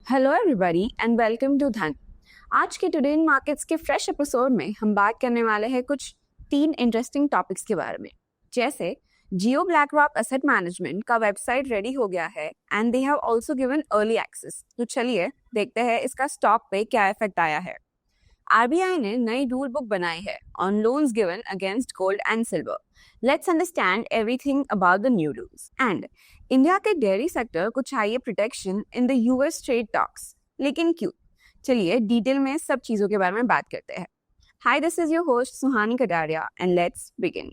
Hello everybody and welcome to Dhan. आज के today in markets के फ्रेश एपिसोड में हम बात करने वाले हैं कुछ 3 इंटरेस्टिंग टॉपिक्स के बारे में, जैसे जियो ब्लैकरॉक एसेट मैनेजमेंट का वेबसाइट रेडी हो गया है and they have also given early access. तो चलिए देखते हैं इसका स्टॉक पे क्या इफेक्ट आया है। आरबीआई ने नई रूल बुक बनाई है on loans given against gold and silver. Let's understand everything about the new rules. And India के डेयरी सेक्टर को चाहिए protection in the US trade talks, लेकिन क्यों? चलिए डिटेल में सब चीजों के बारे में बात करते हैं। Hi, this is your host Suhani Kataria and let's begin.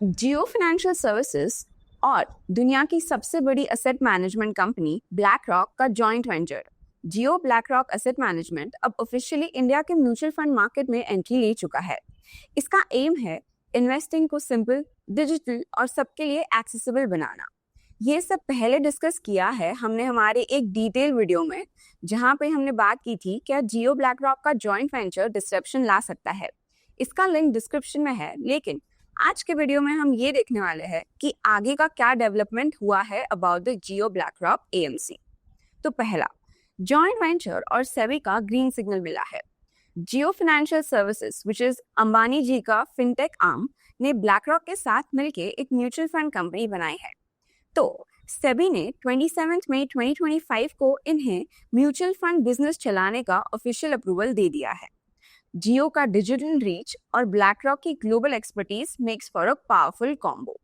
Jio financial services और दुनिया की सबसे बड़ी asset management company BlackRock का joint venture Jio BlackRock asset management अब ऑफिशियली इंडिया के म्यूचुअल फंड मार्केट में एंट्री ले चुका है। इसका एम है इन्वेस्टिंग को सिंपल, डिजिटल और सबके लिए एक्सेसिबल बनाना। ये सब पहले डिस्कस किया है हमने हमारे एक डिटेल वीडियो में, जहां पे हमने बात की थी क्या जियो ब्लैक रॉक का जॉइंट वेंचर डिस्ट्रप्शन ला सकता है। इसका लिंक डिस्क्रिप्शन में है, लेकिन आज के वीडियो में हम ये देखने वाले हैं कि आगे का क्या डेवलपमेंट हुआ है about the Jio black rock AMC. तो पहला, जॉइंट वेंचर और सेबी का ग्रीन सिग्नल मिला है। Jio financial services which is Ambani ji का फिनटेक आर्म ने ब्लैक रॉक के साथ मिलकर एक म्यूचुअल फंड कंपनी बनाई है। तो सेबी ने 27 मई 2025 को इन्हें म्यूचुअल फंड बिजनेस चलाने का ऑफिशियल अप्रूवल दे दिया है। जियो का डिजिटल रीच और ब्लैक रॉक की global expertise makes for a powerful combo.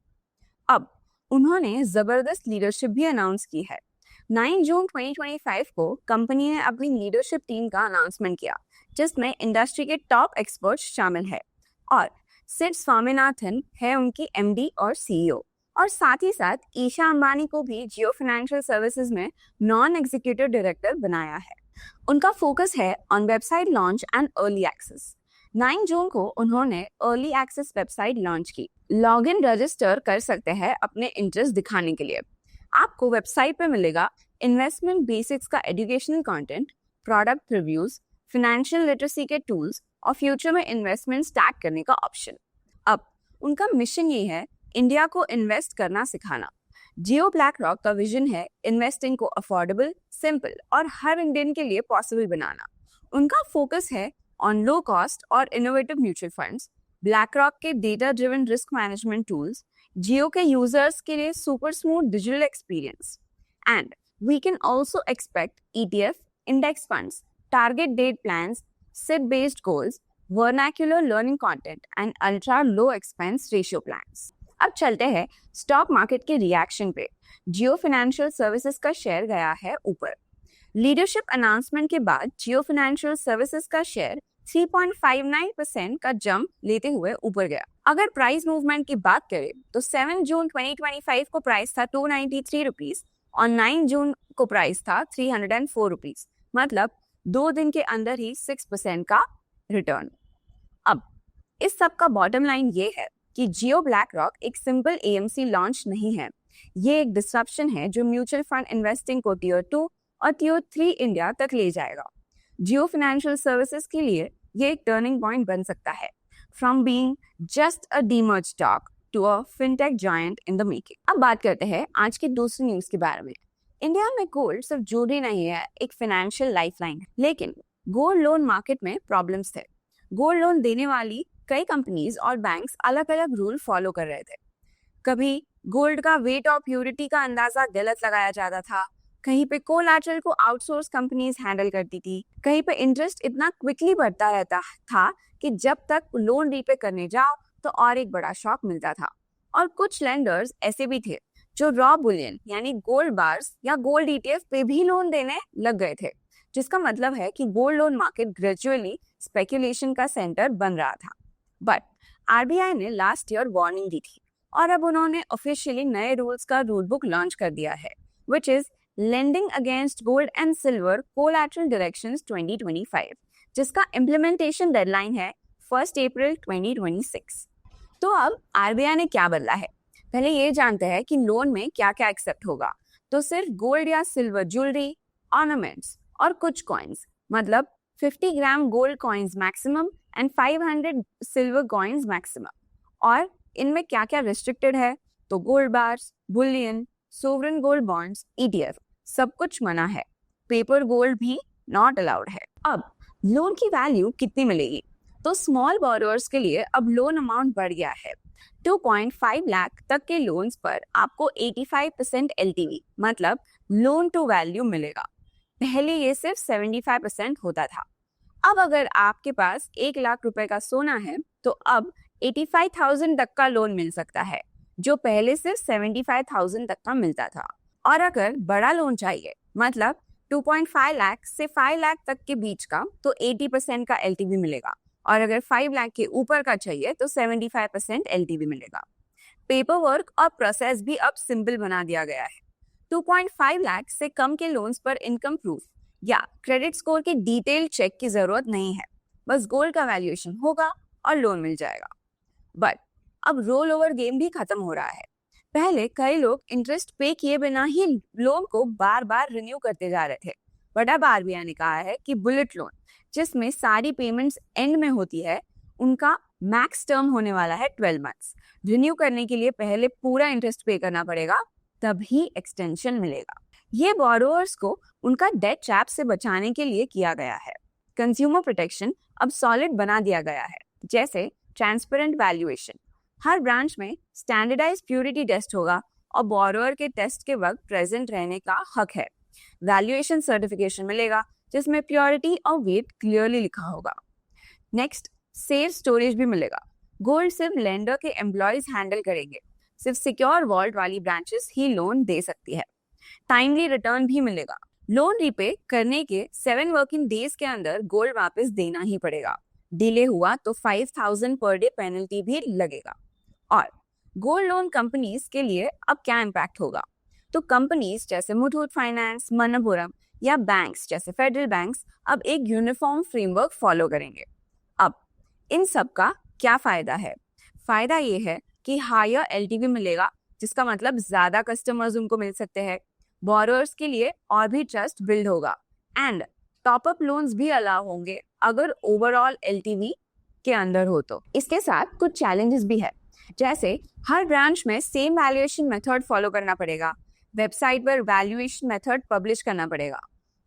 अब उन्होंने जबरदस्त लीडरशिप भी अनाउंस की है। 9 जून 2025 को कंपनी ने अपनी लीडरशिप टीम का अनाउंसमेंट किया, जिसमें इंडस्ट्री के टॉप एक्सपर्ट्स शामिल है और सिड स्वामीनाथन है उनकी एमडी और सीईओ, और साथ ही साथ ईशा अंबानी को भी जियो फाइनेंशियल सर्विसेज में नॉन एग्जीक्यूटिव डायरेक्टर बनाया है। उनका फोकस है on website launch and early access. 9 जून को उन्होंने अर्ली एक्सेस वेबसाइट लॉन्च की। लॉगिन रजिस्टर कर सकते हैं अपने इंटरेस्ट दिखाने के लिए। आपको वेबसाइट पे मिलेगा इन्वेस्टमेंट बेसिक्स का educational content, product reviews, financial literacy के टूल्स और फ्यूचर में इन्वेस्टमेंट स्टार्ट करने का ऑप्शन। अब उनका मिशन ये है इंडिया को इन्वेस्ट करना सिखाना। जियो ब्लैक रॉक का विजन है इन्वेस्टिंग को अफोर्डेबल, सिंपल और हर इंडियन के लिए पॉसिबल बनाना। उनका फोकस है ऑन लो कॉस्ट और innovative mutual funds, BlackRock के data driven risk management tools, Jio के यूजर्स के लिए super smooth digital experience. And we can also expect ETF, index funds, target date plans, SIP based goals, vernacular learning content and ultra low expense ratio plans. अब चलते हैं stock market के reaction पे। Jio financial services का share गया है ऊपर। Leadership announcement के बाद जियो फाइनेंशियल सर्विसेज का शेयर 3.59% का जंप लेते हुए ऊपर गया। अगर प्राइस मूवमेंट की बात करें तो 7 जून 2025 को प्राइस था 293 रुपीज और 9 जून को प्राइस था 304 रुपीज, मतलब 2 दिन के अंदर ही 6% का रिटर्न। अब इस सब का बॉटम लाइन ये है कि जियो ब्लैक रॉक एक सिंपल एएमसी लॉन्च नहीं है। ये एक डिसरप्शन है जो म्यूचुअल फंड इन्वेस्टिंग को टियर 2 और टियर 3 इंडिया तक ले जाएगा। जियो फाइनेंशियल सर्विसेज के लिए ये एक टर्निंग पॉइंट बन सकता है, from being just a demerge stock to a fintech giant in the making. अब बात करते हैं आज की दूसरी न्यूज के बारे में। इंडिया में गोल्ड सिर्फ ज्वेलरी नहीं है, एक फाइनेंशियल लाइफलाइन है, लेकिन गोल्ड लोन मार्केट में प्रॉब्लम्स थे। गोल्ड लोन देने वाली कई कंपनीज और बैंक्स अलग अलग रूल फॉलो कर रहे थे। कभी गोल्ड का वेट और प्योरिटी का अंदाजा गलत लगाया जाता था, कहीं पे कोलैटरल को आउटसोर्स कंपनीज हैंडल करती थी, कहीं पे इंटरेस्ट इतना क्विकली बढ़ता रहता था कि जब तक लोन रीपे करने जाओ तो और एक बड़ा शॉक मिलता था। और कुछ लेंडर्स ऐसे भी थे जो रॉ बुलियन यानी गोल्ड बार्स या गोल्ड ETF पे भी लोन देने लग गए थे, जिसका मतलब है कि gold loan market gradually speculation का सेंटर बन रहा था। बट आरबीआई ने लास्ट ईयर वार्निंग दी थी और अब उन्होंने ऑफिशियली नए रूल्स का रूल बुक लॉन्च कर दिया है, which is lending against gold and silver collateral directions 2025, जिसका इम्प्लीमेंटेशन डेडलाइन है 1 अप्रैल 2026। तो अब आरबीआई ने क्या बदला है, पहले ये जानते हैं कि लोन में क्या क्या एक्सेप्ट होगा। तो सिर्फ गोल्ड या सिल्वर ज्वेलरी, ऑर्नामेंट्स और कुछ कॉइन्स, मतलब 50 gram gold coins maximum and 500 silver coins maximum, और इनमें क्या क्या रिस्ट्रिक्टेड है, तो gold bars, Boolean, sovereign gold bonds, ETF सब कुछ मना है। पेपर गोल्ड भी नॉट अलाउड है। अब लोन की वैल्यू कितनी मिलेगी, तो स्मॉल बोरोअर्स के लिए अब लोन अमाउंट बढ़ गया है। 2.5 लाख तक के लोन्स पर आपको 85% LTV मतलब लोन टू वैल्यू मिलेगा। पहले ये सिर्फ 75% होता था। अब अगर आपके पास 1 लाख रुपए का सोना है तो अब 85,000 तक का लोन मिल सकता है, जो पहले सिर्फ 75,000 तक का मिलता था। और अगर बड़ा लोन चाहिए मतलब 2.5 लाख से 5 लाख तक के बीच का, तो 80% का LTV मिलेगा। और अगर 5 लाख के ऊपर का चाहिए तो 75% LTV मिलेगा। पेपर वर्क और प्रोसेस भी अब सिंपल बना दिया गया है। 2.5 लाख से कम के लोन्स पर इनकम प्रूफ या क्रेडिट स्कोर के डिटेल चेक की जरूरत नहीं है, बस गोल्ड का वैल्यूएशन होगा और लोन मिल जाएगा। बट अब रोल ओवर गेम भी खत्म हो रहा है। पहले कई लोग इंटरेस्ट पे किए बिना ही लोन को बार बार रिन्यू करते जा रहे थे, बट अब RBI ने कहा है कि बुलेट लोन जिसमें सारी पेमेंट्स एंड में होती है, उनका मैक्स टर्म होने वाला है 12 मंथ्स। रिन्यू करने के लिए पहले पूरा इंटरेस्ट पे करना पड़ेगा, तभी एक्सटेंशन मिलेगा। ये बोरोअर्स को उनका डेट ट्रैप से बचाने के लिए किया गया है। कंज्यूमर प्रोटेक्शन अब सॉलिड बना दिया गया है, जैसे ट्रांसपेरेंट वैल्यूएशन, हर ब्रांच में स्टैंडर्डाइज प्योरिटी टेस्ट होगा और बोरोअर के टेस्ट के वक्त प्रेजेंट रहने का हक है। वैल्यूएशन सर्टिफिकेशन मिलेगा जिसमें प्योरिटी और वेट क्लियरली लिखा होगा। नेक्स्ट, सेफ स्टोरेज भी मिलेगा। गोल्ड सिर्फ लेंडर के एम्प्लॉयज हैंडल करेंगे, सिर्फ सिक्योर वॉल्ट वाली ब्रांचेस ही लोन दे सकती है। टाइमली रिटर्न भी मिलेगा। लोन रीपे करने के 7 वर्किंग डेज के अंदर गोल्ड वापस देना ही पड़ेगा। डिले हुआ तो 5,000 पर डे पेनल्टी भी लगेगा। और गोल्ड लोन कंपनीज के लिए अब क्या इम्पैक्ट होगा, तो कंपनीज जैसे मुथूट फाइनेंस, मनप्पुरम या बैंक्स जैसे फेडरल बैंक्स अब एक यूनिफॉर्म फ्रेमवर्क फॉलो करेंगे। अब इन सब का क्या फायदा है? फायदा ये है कि हायर LTV मिलेगा, जिसका मतलब ज्यादा कस्टमर्स उनको मिल सकते हैं। बोरोअर्स के लिए और भी ट्रस्ट बिल्ड होगा एंड टॉप अप लोन्स भी अलाउ होंगे अगर ओवरऑल LTV के अंदर हो तो। इसके साथ कुछ चैलेंजेस भी है, जैसे हर ब्रांच में सेम वैल्यूएशन मेथड फॉलो करना पड़ेगा, वेबसाइट पर वैल्यूएशन मेथड पब्लिश करना पड़ेगा,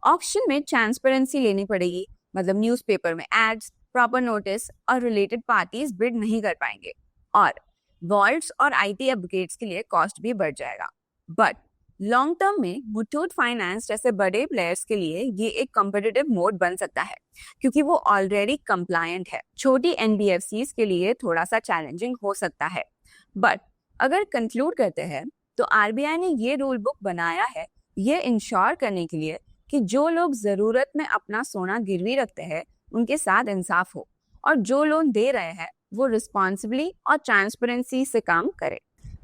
ऑक्शन में ट्रांसपेरेंसी लेनी पड़ेगी, मतलब न्यूज़पेपर में एड्स, प्रॉपर नोटिस और रिलेटेड पार्टीज बिड नहीं कर पाएंगे, और वॉल्ट्स और IT अपग्रेड्स के लिए कॉस्ट भी बढ़ जाएगा। बट लॉन्ग टर्म में मुथूट फाइनेंस जैसे बड़े प्लेयर्स के लिए ये एक कॉम्पिटिटिव मोड बन सकता है, क्योंकि वो ऑलरेडी कंप्लायंट है। छोटी NBFCs के लिए थोड़ा सा चैलेंजिंग हो सकता है। बट अगर कंक्लूड करते हैं तो RBI ने ये रूल बुक बनाया है ये इंश्योर करने के लिए कि जो लोग जरूरत में अपना सोना गिरवी रखते हैं उनके साथ इंसाफ हो, और जो लोन दे रहे हैं वो रिस्पॉन्सिबली और ट्रांसपेरेंसी से काम करे।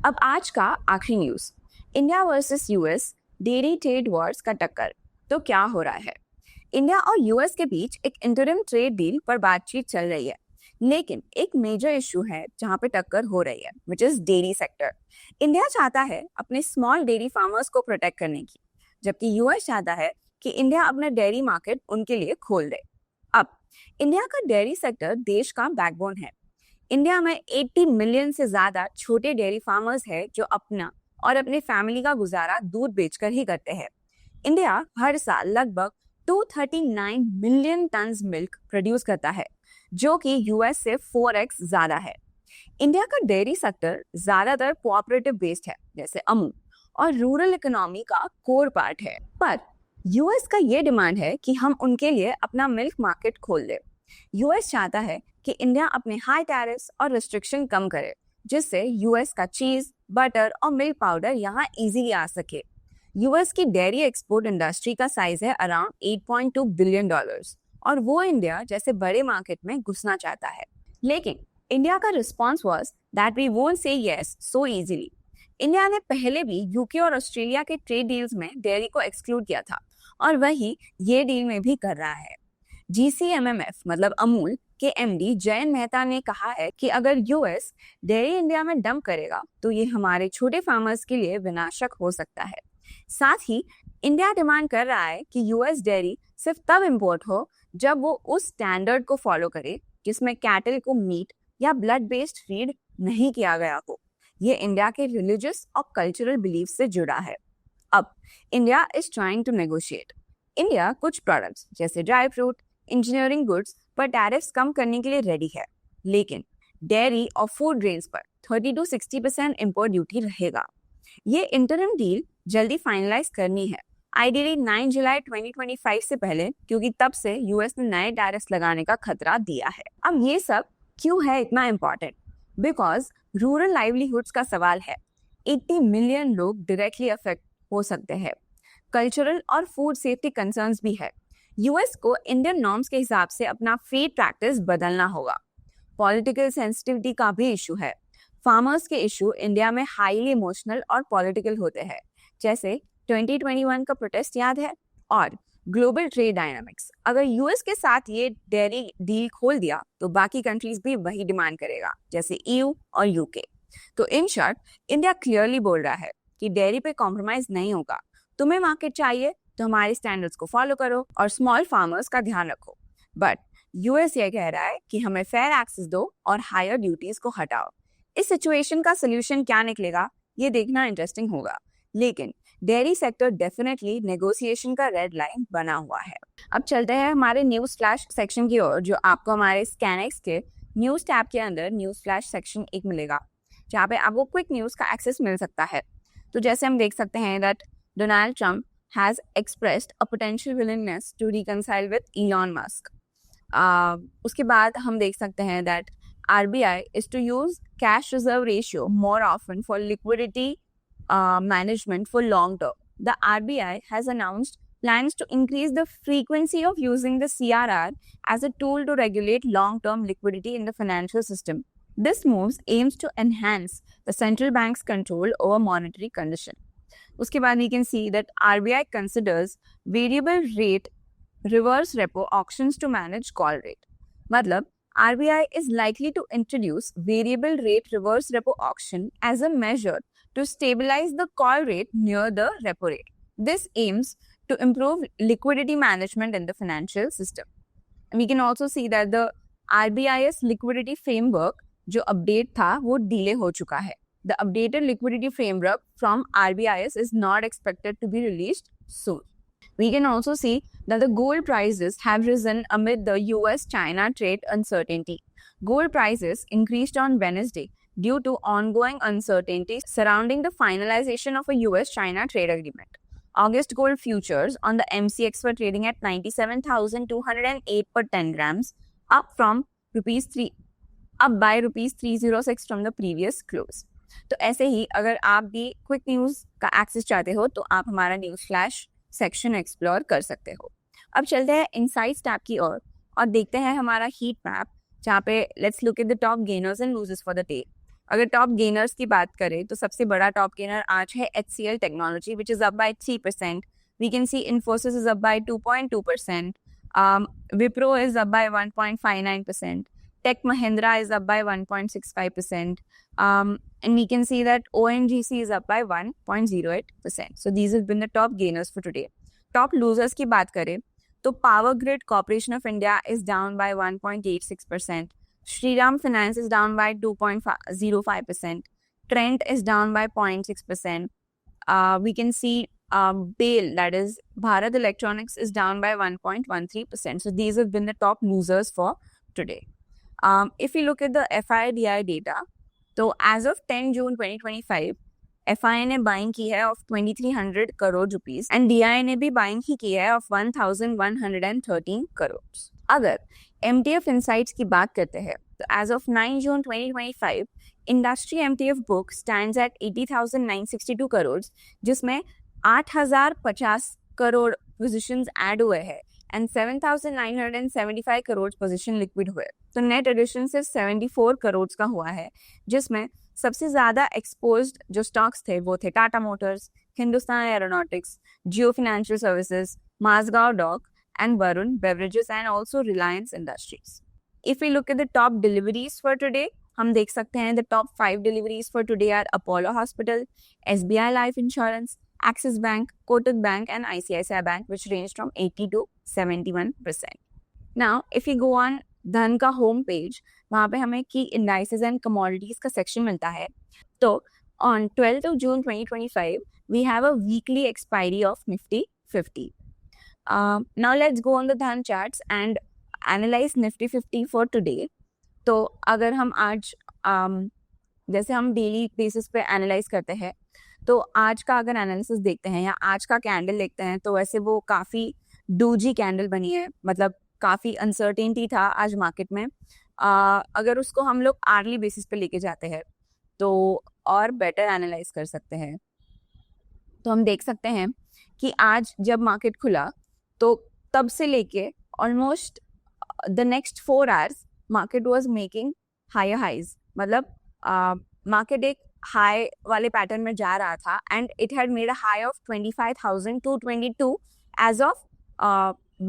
अब आज का आखिरी news, India versus US dairy trade Wars का टक्कर। तो क्या हो रहा है? इंडिया और US के बीच एक इंटरिम ट्रेड डील पर बातचीत चल रही है, लेकिन एक मेजर इशू है जहां पे टक्कर हो रही है, which is dairy sector. India चाहता है अपने स्मॉल डेयरी फार्मर्स को प्रोटेक्ट करने की, जबकि US चाहता है कि इंडिया अपना डेयरी मार्केट उनके लिए खोल दे। अब इंडिया का डेयरी सेक्टर देश का बैकबोन है। इंडिया में 80 मिलियन से ज्यादा छोटे डेयरी फार्मर्स हैं जो अपना और अपने फैमिली का गुजारा दूध बेचकर ही करते हैं। इंडिया हर साल लगभग 239 मिलियन टन मिल्क प्रोड्यूस करता है, जो कि US से 4x ज्यादा है। इंडिया का डेयरी सेक्टर ज्यादातर कोऑपरेटिव बेस्ड है, जैसे अमूल, और रूरल इकोनॉमी का कोर पार्ट है। पर US का ये डिमांड है कि हम उनके लिए अपना मिल्क मार्केट खोल दे। US चाहता है कि इंडिया अपने हाई टैरिफ्स और रिस्ट्रिक्शन कम करे, जिससे US का चीज, बटर और मिल्क पाउडर यहाँ इजीली आ सके। US की डेयरी एक्सपोर्ट इंडस्ट्री का साइज है अराउंड $8.2 बिलियन, और वो इंडिया जैसे बड़े मार्केट में घुसना चाहता है। लेकिन इंडिया का response was that we won't say yes so easily. India ने पहले भी UK और ऑस्ट्रेलिया के ट्रेड डील्स में डेयरी को एक्सक्लूड किया था, और वही ये डील में भी कर रहा है। GCMMF मतलब अमूल के MD जयंत मेहता ने कहा है कि अगर US डेयरी इंडिया में डंप करेगा तो ये हमारे छोटे फार्मर्स के लिए विनाशक हो सकता है। साथ ही इंडिया डिमांड कर रहा है कि US डेयरी सिर्फ तब इंपोर्ट हो जब वो उस स्टैंडर्ड को फॉलो करे जिसमें कैटल को मीट या ब्लड बेस्ड फीड नहीं किया गया हो। ये इंडिया के रिलीजियस और कल्चरल बिलीफ से जुड़ा है। अब India is trying to negotiate. India कुछ प्रोडक्ट्स जैसे ड्राई फ्रूट, इंजीनियरिंग गुड्स पर टैरिफ्स कम करने के लिए रेडी है, लेकिन डेयरी और फूड ग्रेन्स पर 30 to 60% इंपोर्ट ड्यूटी रहेगा। ये इंटरिम डील जल्दी फाइनलाइज करनी है, आइडियली 9 जुलाई 2025 से पहले, क्योंकि तब से यूएस ने नए टैरिफ्स लगाने का खतरा दिया है। अब ये सब क्यों है इतना इम्पोर्टेंट? बिकॉज रूरल लाइवलीहुड्स का सवाल है। 80 मिलियन लोग डायरेक्टली अफेक्ट हो सकते हैं। कल्चरल और फूड सेफ्टी कंसर्न्स भी है। यूएस को इंडियन नॉर्म्स के हिसाब से अपना फीड प्रैक्टिस बदलना होगा। पॉलिटिकल सेंसिटिविटी का भी इशू है। फार्मर्स के इशू इंडिया में हाईली इमोशनल और पॉलिटिकल होते हैं, जैसे 2021 का प्रोटेस्ट याद है, और ग्लोबल ट्रेड डायनामिक्स। अगर यूएस के साथ ये डेयरी डील खोल दिया तो बाकी कंट्रीज भी वही डिमांड करेगा, जैसे ईयू और यूके। तो इन शॉर्ट, इंडिया क्लियरली बोल रहा है कि डेयरी पे कॉम्प्रोमाइज नहीं होगा। तुम्हें मार्केट चाहिए तो हमारे स्टैंडर्ड्स को फॉलो करो और स्मॉल फार्मर्स का ध्यान रखो। बट यूएस ये कह रहा है कि हमें फेयर एक्सेस दो और हायर ड्यूटीज को हटाओ। इस सिचुएशन का सोल्यूशन क्या निकलेगा ये देखना इंटरेस्टिंग होगा, लेकिन डेयरी सेक्टर डेफिनेटली नेगोशिएशन का रेड लाइन बना हुआ है। अब चलते हैं हमारे न्यूज फ्लैश सेक्शन की ओर, जो आपको हमारे स्कैनएक्स के न्यूज टैब के अंदर न्यूज फ्लैश सेक्शन एक मिलेगा, जहाँ पे आपको क्विक न्यूज का एक्सेस मिल सकता है। तो जैसे हम देख सकते हैं that Donald Trump has expressed a potential willingness to reconcile with Elon Musk. उसके बाद हम देख सकते हैं that RBI is to use cash reserve ratio more often for liquidity management for long term. The RBI has announced plans to increase the frequency of using the CRR as a tool to regulate long-term liquidity in the financial system. This move aims to enhance the central bank's control over monetary condition. उसके बाद we can see that RBI considers variable rate reverse repo auctions to manage call rate. मतलब RBI is likely to introduce variable rate reverse repo auction as a measure to stabilize the call rate near the repo rate. This aims to improve liquidity management in the financial system. And we can also see that the RBI's liquidity framework जो update था वो delay हो चुका है. The updated liquidity framework from RBI's is not expected to be released soon. We can also see that the gold prices have risen amid the US-China trade uncertainty. Gold prices increased on Wednesday due to ongoing uncertainty surrounding the finalization of a US-China trade agreement. August gold futures on the MCX were trading at 97,208 per 10 grams, up by rupees 306 from the previous close. तो ऐसे ही अगर आप भी quick news का access चाहते हो तो आप हमारा न्यूज फ्लैश सेक्शन एक्सप्लोर कर सकते हो। अब चलते हैं इनसाइट्स टैब की ओर और देखते हैं हमारा हीट मैप, जहाँ पे let's look at the top gainers and losers for the day. अगर टॉप गेनर्स की बात करें तो सबसे बड़ा टॉप गेनर आज है HCL technology, which is up by 3%। We can see Infosys is up by 2.2%, Wipro is up by 1.59%, tech Mahindra is up by 1.65%, and we can see that ONGC is up by 1.08%. So these have been the top gainers for today. Top losers की बात करें तो Power Grid Corporation of India is down by 1.86%. Shriram Finance is down by 2.05%. Trent is down by 0.6%. We can see BHEL, that is Bharat Electronics, is down by 1.13%. So these have been the top losers for today. If we look at the FIDI data, तो as of 10 June 2025 FII ने buying की है of 2300 crore rupees and DII ने भी buying ही की है of 1113 crore. अगर MTF insights की बात करते हैं तो as of 9 June 2025 industry MTF book stands at 80,962 crore, जिसमें 8,050 करोड़ पोजीशंस ऐड हुए हैं एंड 7,975 करोड़ पोजीशन लिक्विड हुए। तो नेट एडिशन सिर्फ 74 करोड़ का हुआ है, जिसमें सबसे ज्यादा एक्सपोज्ड जो स्टॉक्स थे वो थे Tata motors, Hindustan aeronautics, Jio financial services, Mazagon dock and Varun beverages and also Reliance industries. If we look at the top deliveries for today, हम देख सकते हैं the top 5 deliveries for today are Apollo hospital, SBI life insurance, Axis Bank, Kotak Bank and ICICI Bank, which ranged from 80 to 71%. Now, if you go on Dhan ka home page, वहाँ पे हमें की indices and commodities का section मिलता है। तो on 12th of June 2025 we have a weekly expiry of Nifty 50. Now let's go on the Dhan charts and analyze Nifty 50 for today. तो अगर हम आज जैसे हम डेली बेसिस पे एनालाइज करते हैं, तो आज का अगर एनालिसिस देखते हैं या आज का कैंडल देखते हैं, तो वैसे वो काफ़ी डूजी कैंडल बनी है, मतलब काफ़ी अनसर्टेनिटी था आज मार्केट में। अगर उसको हम लोग आर्ली बेसिस पे लेके जाते हैं तो और बेटर एनालाइज कर सकते हैं। तो हम देख सकते हैं कि आज जब मार्केट खुला तो तब से लेके almost the next 4 hours market was making higher highs, मतलब मार्केट एक हाई वाले पैटर्न में जा रहा था and it had made a high of 25,222 as of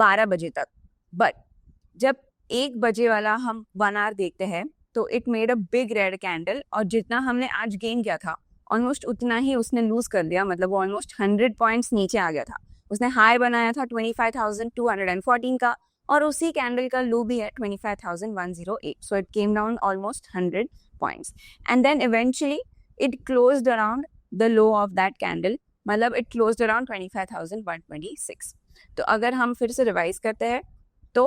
12 बजे तक। बट जब 1 बजे वाला हम 1 आवर देखते हैं तो it made a big red candle, और जितना हमने आज गेन किया था ऑलमोस्ट उतना ही उसने लूज कर दिया, मतलब वो ऑलमोस्ट 100 पॉइंट्स नीचे आ गया था। उसने हाई बनाया था 25,214 का, और उसी कैंडल का लो भी है 25,108, so it came down almost 100 points and then eventually it closed around the low of that candle, मतलब इट क्लोज्ड अराउंड 25,126। तो अगर हम फिर से रिवाइज करते हैं तो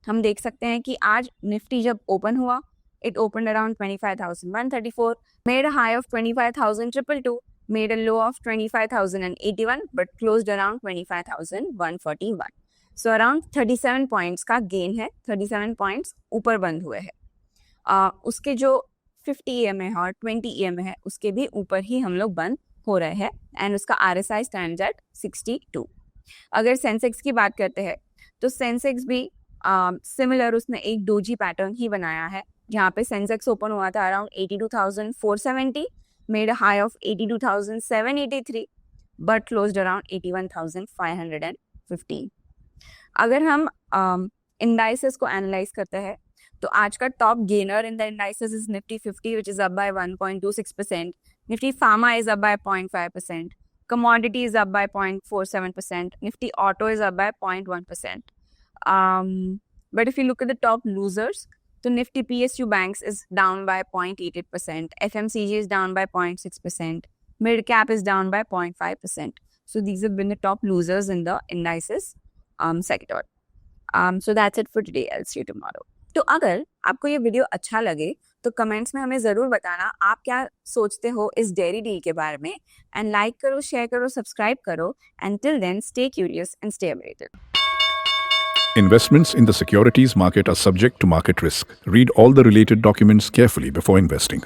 हम देख सकते हैं कि आज निफ्टी जब ओपन हुआ, it opened around 25,134, made a high of 25,222, made a low of 25,081, but closed around 25,141. So around 37 points का gain है, 37 points ऊपर बंद हुए हैं। उसके जो 50 EMA है और 20 EMA है उसके भी ऊपर ही हम लोग बंद हो रहे हैं एंड उसका RSI stands at 62। अगर सेंसेक्स की बात करते हैं तो सेंसेक्स भी सिमिलर उसने एक डोजी पैटर्न ही बनाया है, जहाँ पे सेंसेक्स ओपन हुआ था around 82,470, made a high of 82,783, but closed around 81,515। अगर हम इंडाइसेस को एनालाइज करते हैं तो आज का top gainer in the indices is Nifty 50 which is up by 1.26%, Nifty pharma is up by 0.5%, commodity is up by 0.47%, nifty auto is up by 0.1%. But if you look at the top losers, so Nifty PSU Banks is down by 0.88%, FMCG is down by 0.6%, Mid Cap is down by 0.5%. So these have been the top losers in the indices sector. So that's it for today. I'll see you tomorrow. तो अगर आपको ये video अच्छा लगे तो comments में हमें ज़रूर बताना आप क्या सोचते हो इस डेयरी डील के बारे में, एंड लाइक करो, शेयर करो, सब्सक्राइब करो, and till then stay curious and stay updated. Investments in the securities market are subject to market risk. Read all the related documents carefully before investing.